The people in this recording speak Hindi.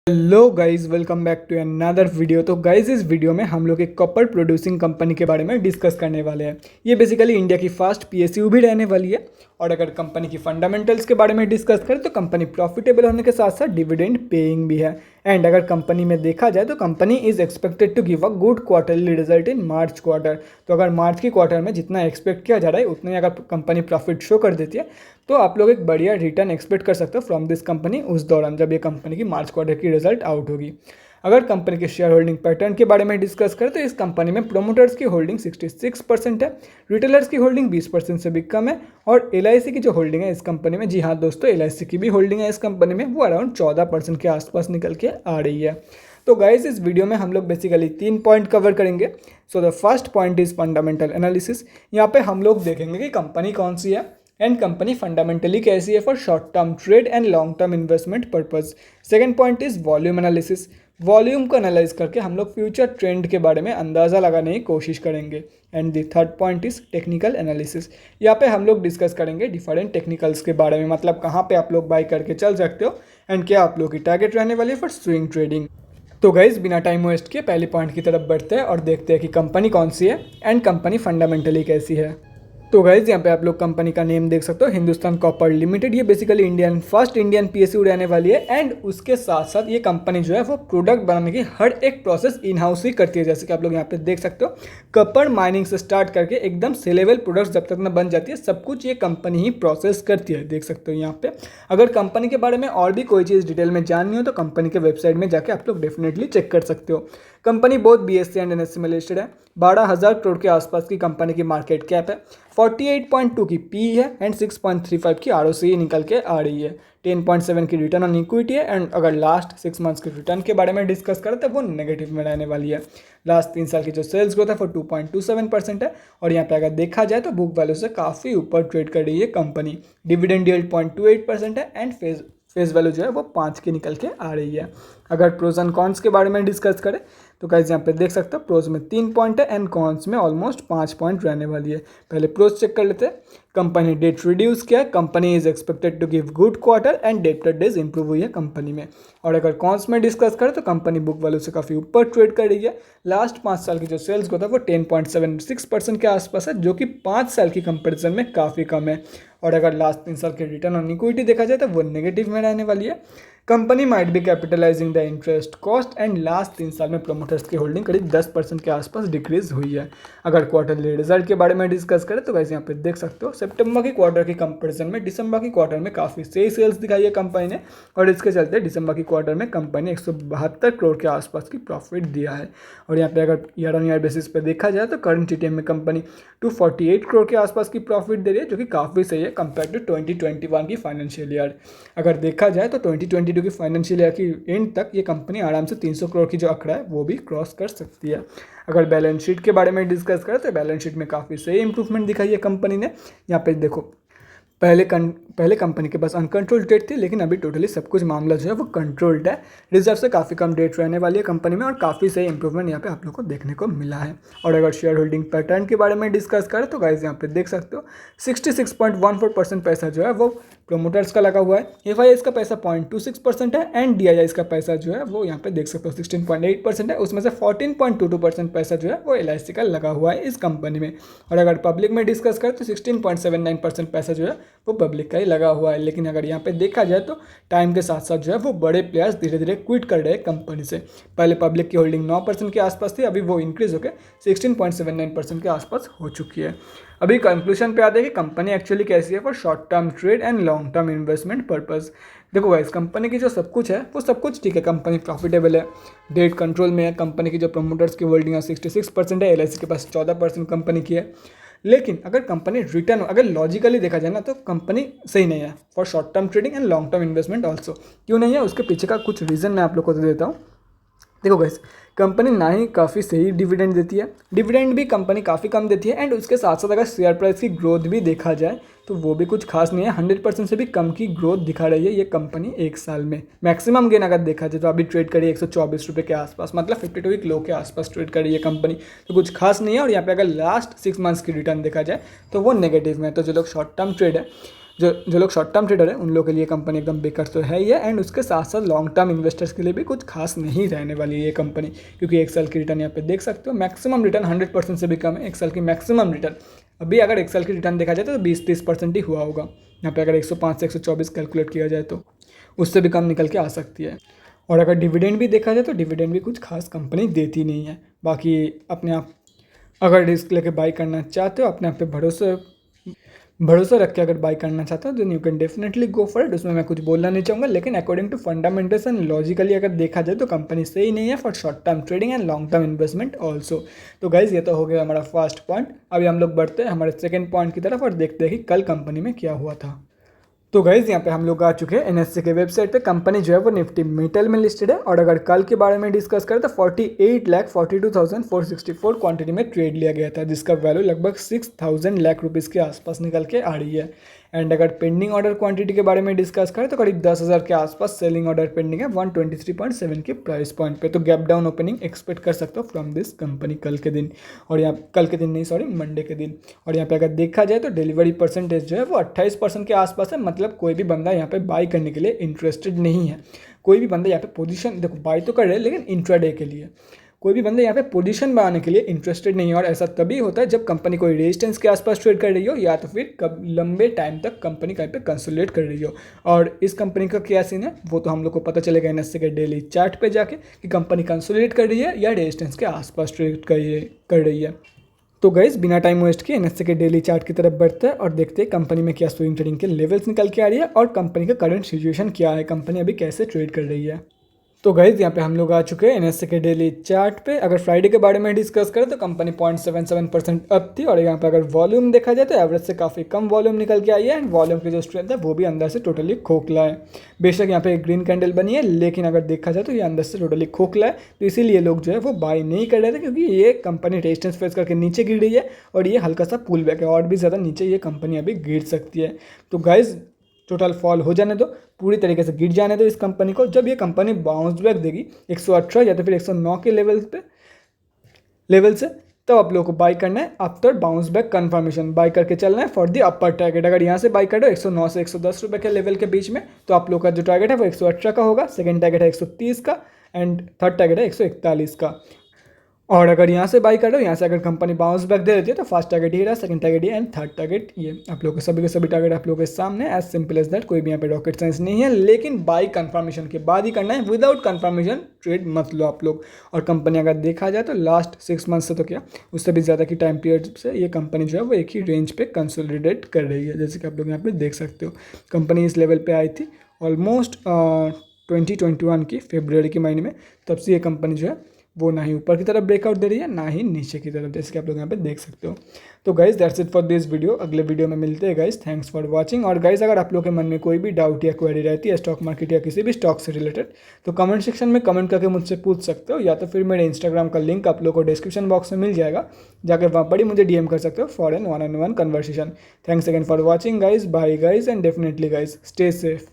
Hello guys, welcome back to another video. तो गाइस, इस वीडियो में हम लोग एक कॉपर प्रोड्यूसिंग कंपनी के बारे में डिस्कस करने वाले हैं। ये बेसिकली इंडिया की फर्स्ट पीएसयू भी रहने वाली है। और अगर कंपनी की फंडामेंटल्स के बारे में डिस्कस करें तो कंपनी प्रॉफिटेबल होने के साथ साथ डिविडेंड पेइंग भी है। एंड अगर कंपनी में देखा जाए तो company is expected to give a good quarterly result in March quarter. तो अगर मार्च की क्वार्टर में जितना एक्सपेक्ट किया जा रहा है उतने अगर कंपनी प्रॉफिट शो कर देती है तो आप लोग एक बढ़िया रिटर्न एक्सपेक्ट कर सकते हो फ्रॉम दिस कंपनी उस दौरान जब ये कंपनी की मार्च क्वार्टर की रिजल्ट आउट होगी। अगर कंपनी के शेयर होल्डिंग पैटर्न के बारे में डिस्कस करें तो इस कंपनी में प्रोमोटर्स की होल्डिंग 66% है, रिटेलर्स की होल्डिंग 20% से भी कम है और एलआईसी की जो होल्डिंग है इस कंपनी में, जी हाँ दोस्तों, एलआईसी की भी होल्डिंग है इस कंपनी में, वो अराउंड 14% के आसपास निकल के आ रही है। तो गाइस, इस वीडियो में हम लोग बेसिकली 3 पॉइंट कवर करेंगे। So the first point is fundamental analysis. यहाँ पे हम लोग देखेंगे कि कंपनी कौन सी है एंड कंपनी फंडामेंटली कैसी है for short term trade and long term investment purpose. Second point is volume analysis. Volume को एनालाइज करके हम लोग फ्यूचर ट्रेंड के बारे में अंदाज़ा लगाने की कोशिश करेंगे। And the third point is technical analysis. यहाँ पे हम लोग डिस्कस करेंगे डिफरेंट टेक्निकल्स के बारे में, मतलब कहाँ पे आप लोग बाई करके चल सकते हो एंड क्या आप लोग की टारगेट रहने वाली है फॉर स्विंग ट्रेडिंग। तो गाइज, बिना टाइम वेस्ट किए पहले पॉइंट की तरफ बढ़ते हैं और देखते हैं कि कंपनी कौन सी है एंड कंपनी फंडामेंटली कैसी है। तो गाइज, यहाँ पे आप लोग कंपनी का नेम देख सकते हो, हिंदुस्तान कॉपर लिमिटेड। ये बेसिकली फर्स्ट इंडियन पीएसयू रहने वाली है एंड उसके साथ साथ ये कंपनी जो है वो प्रोडक्ट बनाने की हर एक प्रोसेस इन हाउस ही करती है। जैसे कि आप लोग यहाँ पे देख सकते हो, कॉपर माइनिंग से स्टार्ट करके एकदम सेलेबल प्रोडक्ट्स जब तक ना बन जाती है सब कुछ ये कंपनी ही प्रोसेस करती है। देख सकते हो यहाँ पे। अगर कंपनी के बारे में और भी कोई चीज़ डिटेल में जाननी हो तो कंपनी के वेबसाइट में जाके आप लोग डेफिनेटली चेक कर सकते हो। कंपनी बहुत बीएससी एंड एनएससी में लिस्टेड है। 12,000 करोड़ के आसपास की कंपनी की मार्केट कैप है। 48.2 की पी है एंड 6.35 की आरओसी निकल के आ रही है। 10.7 की रिटर्न ऑन इक्विटी है एंड अगर लास्ट 6 मंथ्स के रिटर्न के बारे में डिस्कस करें तो वो नेगेटिव में रहने वाली है। लास्ट 3 साल की जो सेल्स ग्रोथ है वो 2.27% है और यहाँ पे अगर देखा जाए तो बुक वैल्यू से काफ़ी ऊपर ट्रेड कर रही है कंपनी। डिविडेंड यील्ड 0.28% है एंड फेस वैल्यू जो है वो 5 की निकल के आ रही है। अगर प्रोज एंड कॉन्स के बारे में डिस्कस करें तो गाइस, यहाँ पे देख सकते हो प्रोज में 3 पॉइंट है एंड कॉन्स में ऑलमोस्ट 5 पॉइंट रहने वाली है। पहले प्रोज चेक कर लेते हैं। कंपनी डेट रिड्यूस किया है, company is expected to give good quarter and debtor days improve हुई है कंपनी में। और अगर कॉन्स में डिस्कस करें तो कंपनी बुक वैल्यू से काफ़ी ऊपर ट्रेड कर रही है। लास्ट 5 साल की जो सेल्स ग्रोथ है वो 10.76% के आसपास है, जो कि 5 साल की कंपेरिजन में काफ़ी कम है। और अगर लास्ट 3 साल के रिटर्न ऑन इक्विटी देखा जाए तो वो नेगेटिव में रहने वाली है। Company might be capitalising the interest cost and last 3 साल में प्रोमोटर्स की होल्डिंग करीब 10% के आसपास डिक्रीज हुई है। अगर क्वार्टरली रिजल्ट के बारे में डिस्कस करें तो वैसे यहाँ पे देख सकते हो सितंबर की क्वार्टर की कंपैरिजन में दिसंबर की क्वार्टर में काफ़ी सही सेल्स दिखाई है कंपनी ने और इसके चलते दिसंबर की क्वार्टर में कंपनी ने 172 करोड़ के आसपास की प्रॉफिट दिया है। और यहाँ पे अगर ईयर ऑन ईयर बेसिस पे देखा जाए तो करंट जीटीएम में कंपनी 248 करोड़ के आसपास की प्रॉफिट दे रही है, जो कि काफ़ी सही है कंपेयर टू 2021 की फाइनेंशियल ईयर। अगर देखा जाए तो 2022 की फाइनेंशियल ईयर की एंड तक ये कंपनी आराम से 300 करोड़ की जो आंकड़ा है वो भी क्रॉस कर सकती है। अगर बैलेंस शीट के बारे में डिस्कस करें तो बैलेंस शीट में काफ़ी सही इंप्रूवमेंट दिखाई है कंपनी ने। यहाँ पे देखो, पहले कंपनी के पास अनकंट्रोल्ड डेट थी, लेकिन अभी टोटली सब कुछ मामला जो है वो कंट्रोल्ड है। रिजर्व से काफ़ी कम डेट रहने वाली है कंपनी में और काफ़ी सही इंप्रूवमेंट यहाँ पे आप लोग को देखने को मिला है। और अगर शेयर होल्डिंग पैटर्न के बारे में डिस्कस करें तो गाइस, यहाँ पे देख सकते हो 66.14% पैसा जो है वो प्रोमोटर्स का लगा हुआ है। एफआईआईस का पैसा 0.26% है एंड डीआईआईस का पैसा जो है वो यहाँ पे देख सकते हो 16.8% है। उसमें से 14.22% पैसा जो है वो एलआईसी का लगा हुआ है इस कंपनी में। और अगर पब्लिक में डिस्कस करें तो 16.79% पैसा जो है वो पब्लिक का ही लगा हुआ है। लेकिन अगर यहाँ पे देखा जाए तो टाइम के साथ साथ जो है वो बड़े प्लेयर्स धीरे धीरे क्विट कर रहे हैं कंपनी से। पहले पब्लिक की होल्डिंग 9% के आसपास थी, अभी वो इंक्रीज होकर 16.79% के आसपास हो चुकी है। अभी कंक्लूजन पे आते हैं कि कंपनी एक्चुअली कैसी है for short term trade and long term investment purpose. देखो गाइस, कंपनी की जो सब कुछ है वो सब कुछ ठीक है, कंपनी प्रॉफिटेबल है, डेट कंट्रोल में है, कंपनी की जो प्रमोटर्स की होल्डिंग है 66% है, एलआईसी के पास 14% कंपनी की है। लेकिन अगर कंपनी रिटर्न अगर लॉजिकली देखा जाए ना तो कंपनी सही नहीं है for short term trading and long term investment also. क्यों नहीं है, उसके पीछे का कुछ रीज़न मैं आप लोग को दे देता हूँ। देखो गाइस, कंपनी ना ही काफ़ी सही डिविडेंड देती है, डिविडेंड भी कंपनी काफ़ी कम देती है एंड उसके साथ साथ अगर शेयर प्राइस की ग्रोथ भी देखा जाए तो वो भी कुछ खास नहीं है। 100% से भी कम की ग्रोथ दिखा रही है ये कंपनी एक साल में। मैक्सिमम गेन अगर देखा जाए तो अभी ट्रेड करी 124 रुपये के आसपास, मतलब 52 वीक लो के आसपास ट्रेड करी है कंपनी, तो कुछ खास नहीं है। और यहाँ पे अगर लास्ट 6 मंथ्स की रिटर्न देखा जाए तो वो नेगेटिव में है। तो जो लोग शॉर्ट टर्म ट्रेड है जो लोग शॉर्ट टर्म ट्रेडर है उन लोगों के लिए कंपनी एकदम बेकार तो है ही है, एंड उसके साथ साथ लॉन्ग टर्म इन्वेस्टर्स के लिए भी कुछ खास नहीं रहने वाली है ये कंपनी, क्योंकि एक साल की रिटर्न यहाँ पे देख सकते हो, मैक्सिमम रिटर्न 100% से भी कम है एक साल की मैक्सिमम रिटर्न। अभी अगर एक साल की रिटर्न देखा जाए तो 20-30% ही हुआ होगा यहाँ पे, अगर 105 से 124 कैलकुलेट किया जाए तो उससे भी कम निकल के आ सकती है। और अगर डिविडेंड भी देखा जाए तो डिविडेंड भी कुछ खास कंपनी देती नहीं है। बाकी अपने आप अगर रिस्क लेके बाई करना चाहते हो, अपने आप पे भरोसा रख के अगर बाई करना चाहते हो, then you can definitely go for it. उसमें मैं कुछ बोलना नहीं चाहूँगा, लेकिन according to fundamentals and logically अगर देखा जाए तो कंपनी सही नहीं है for short term trading and long term investment also. तो गाइज ये तो हो गया हमारा फर्स्ट पॉइंट। अभी हम लोग बढ़ते हैं हमारे सेकेंड पॉइंट की तरफ और देखते हैं कि कल कंपनी में क्या हुआ था। तो गाइज यहाँ पे हम लोग आ चुके हैं एनएससी के वेबसाइट पे। कंपनी जो है वो निफ्टी मेटल में लिस्टेड है, और अगर कल के बारे में डिस्कस करें तो 48,42,464 क्वांटिटी में ट्रेड लिया गया था, जिसका वैल्यू लगभग 6,000 लाख रुपीज़ के आसपास निकल के आ रही है। एंड अगर पेंडिंग ऑर्डर क्वांटिटी के बारे में डिस्कस करें तो करीब 10,000 के आसपास सेलिंग ऑर्डर पेंडिंग है 123.7 के प्राइस पॉइंट पे। तो गैप डाउन ओपनिंग एक्सपेक्ट कर सकते हो फ्रॉम दिस कंपनी कल के दिन, और यहाँ कल के दिन नहीं सॉरी मंडे के दिन। और यहाँ पे अगर देखा जाए तो डिलीवरी परसेंटेज जो है वो 28% के आसपास है, मतलब कोई भी बंदा यहाँ पे बाई करने के लिए इंटरेस्टेड नहीं है। कोई भी बंदा यहाँ पे पोजीशन देखो बाई तो कर रहे हैं, लेकिन इंट्राडे के लिए कोई भी बंदा यहाँ पे पोजीशन बनाने के लिए इंटरेस्टेड नहीं है। और ऐसा तभी होता है जब कंपनी कोई रेजिस्टेंस के आसपास ट्रेड कर रही हो, या तो फिर कब लंबे टाइम तक कंपनी कहीं पे कंसोलिडेट कर रही हो। और इस कंपनी का क्या सीन है वो तो हम लोग को पता चलेगा एनएससी के डेली चार्ट पे जाके कि कंपनी कंसोलिडेट कर रही है या रेजिस्टेंस के आसपास ट्रेड कर रही है। तो गाइस बिना टाइम वेस्ट किए एनएससी के डेली चार्ट की तरफ बढ़ते हैं और देखते हैं कंपनी में क्या स्विंग ट्रेडिंग के लेवल्स निकल के आ रही है और कंपनी का करंट सिचुएशन क्या है, कंपनी अभी कैसे ट्रेड कर रही है। तो गाइज यहाँ पे हम लोग आ चुके हैं एनएससी के डेली चार्ट पे। अगर फ्राइडे के बारे में डिस्कस करें तो कंपनी 0.77% अप थी, और यहाँ पे अगर वॉल्यूम देखा जाए तो एवरेज से काफ़ी कम वॉल्यूम निकल के आई है, एंड वॉल्यूम की जो स्ट्रेंथ है वो भी अंदर से टोटली खोखला है। बेशक यहाँ पे एक ग्रीन कैंडल बनी है, लेकिन अगर देखा जाए तो ये अंदर से टोटली खोखला है, तो इसीलिए लोग जो है वो बाई नहीं कर रहे थे, क्योंकि ये कंपनी रेजिस्टेंस फेस करके नीचे गिर रही है और ये हल्का सा पुल बैक है, और भी ज़्यादा नीचे ये कंपनी अभी गिर सकती है। तो गाइज टोटल फॉल हो जाने दो, पूरी तरीके से गिर जाने दो इस कंपनी को। जब ये कंपनी बाउंस बैक देगी 118 या तो फिर 109 के लेवल से, तब आप लोगों को बाई करना है after bounce back confirmation. By करके चलना है फॉर दी अपर टारगेट। अगर यहाँ से बाई कर दो 109 से 110 रुपये के लेवल के बीच में, तो आप लोग का जो टारगेट है वो 118 का होगा, सेकंड टारगेट है 130 का, एंड थर्ड टारगेट है 141 का। और अगर यहाँ से बाई कर रहे हो, यहाँ से अगर कंपनी बाउंस बैक दे देती है तो फर्स्ट टारगेट ये रहा, सेकंड टारगेट ये, एंड थर्ड टारगेट ये। आप लोगों के सभी टारगेट आप लोगों के सामने, एज सिंपल एज दैट। कोई भी यहाँ पे रॉकेट साइंस नहीं है, लेकिन बाई कंफर्मेशन के बाद ही करना है, विदाउट कंफर्मेशन ट्रेड मत लो आप लोग। और कंपनी अगर देखा जाए तो लास्ट 6 मंथ से तो क्या उससे भी ज़्यादा की टाइम पीरियड से ये कंपनी जो है वो एक ही रेंज पे कंसोलिडेट कर रही है। जैसे कि आप लोग यहाँ पे देख सकते हो, कंपनी इस लेवल पे आई थी ऑलमोस्ट 2021 की फरवरी के महीने में, तब से ये कंपनी जो है वो ना ही ऊपर की तरफ ब्रेकआउट दे रही है, ना ही नीचे की तरफ, जैसे कि आप लोग यहाँ पे देख सकते हो। तो guys that's it for this video. अगले वीडियो में मिलते हैं गाइज। Thanks for watching. और गाइज अगर आप लोग के मन में कोई भी डाउट या क्वेरी रहती है स्टॉक मार्केट या किसी भी स्टॉक से रिलेटेड, तो कमेंट सेक्शन में कमेंट करके मुझसे पूछ सकते हो, या तो फिर मेरे इंस्टाग्राम का लिंक आप लोग को डिस्क्रिप्शन बॉक्स में मिल जाएगा, जाकर वहाँ पर ही मुझे डीएम कर सकते हो for an 1-on-1 conversation. Thanks again for watching guys, bye guys, and definitely guys stay safe.